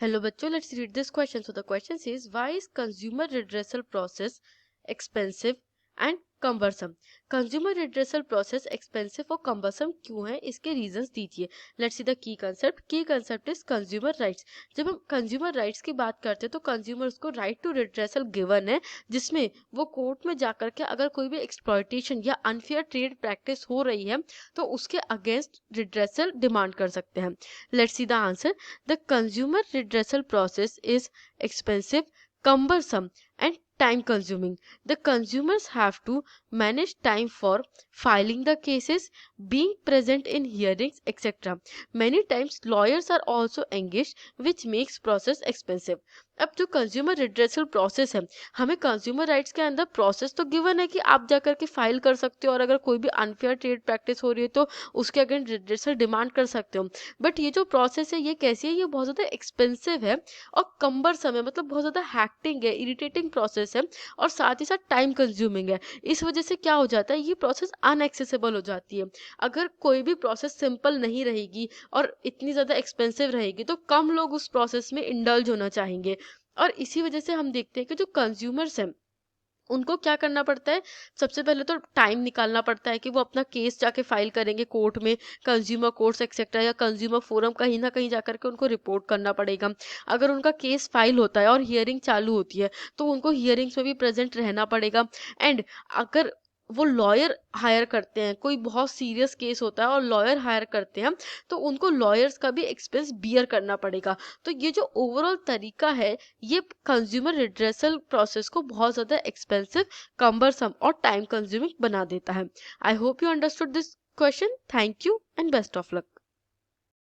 Hello बच्चों, let's read this question. So the question says, why is consumer redressal process expensive and cumbersome? Consumer redressal process expensive और cumbersome क्यों है, इसके reasons दीजिए. Let's see the key concept. Key concept is consumer rights. जब हम consumer rights की बात करते हैं तो consumers को right to redressal given है, जिसमें वो कोर्ट में जाकर के अगर कोई भी exploitation या unfair trade practice हो रही है तो उसके against redressal demand कर सकते हैं. Let's see the answer. The consumer redressal process is expensive, cumbersome, and time consuming. The consumers have to manage time for filing the cases, being present in hearings, etc. Many times lawyers are also engaged, which makes process expensive. अब जो consumer redressal process है, हमें consumer rights के अंदर process तो given है कि आप जाकर के फाइल कर सकते हो और अगर कोई भी अनफेयर ट्रेड प्रैक्टिस हो रही है तो उसके अगेंस्ट रिड्रेसल डिमांड कर सकते हो. बट ये जो प्रोसेस है ये कैसी है, ये बहुत ज़्यादा एक्सपेंसिव है और कम्बरसम है, मतलब बहुत ज़्यादा हैक्टिंग है, इरिटेटिंग प्रोसेस है और साथ ही साथ टाइम कंज्यूमिंग है. इस वजह से क्या हो जाता है, ये प्रोसेस अनएक्सेसिबल हो जाती है. अगर कोई भी प्रोसेस सिंपल नहीं रहेगी और इतनी ज़्यादा एक्सपेंसिव रहेगी तो कम लोग उस प्रोसेस में इंडल्ज होना चाहेंगे. और इसी वजह से हम देखते हैं कि जो कंज्यूमर्स हैं उनको क्या करना पड़ता है, सबसे पहले तो टाइम निकालना पड़ता है कि वो अपना केस जाके फाइल करेंगे कोर्ट में, कंज्यूमर कोर्ट्स एक्सेट्रा या कंज्यूमर फोरम, कहीं ना कहीं जाकर के उनको रिपोर्ट करना पड़ेगा. अगर उनका केस फाइल होता है और हियरिंग चालू होती है तो उनको हियरिंग्स में भी प्रेजेंट रहना पड़ेगा. एंड अगर वो लॉयर हायर करते हैं, कोई बहुत सीरियस केस होता है और लॉयर हायर करते हैं तो उनको लॉयर्स का भी एक्सपेंस बियर करना पड़ेगा. तो ये जो ओवरऑल तरीका है ये कंज्यूमर रिड्रेसल प्रोसेस को बहुत ज़्यादा एक्सपेंसिव, कम्बरसम और टाइम कंज्यूमिंग बना देता है. I hope you understood this question. Thank you and best of luck.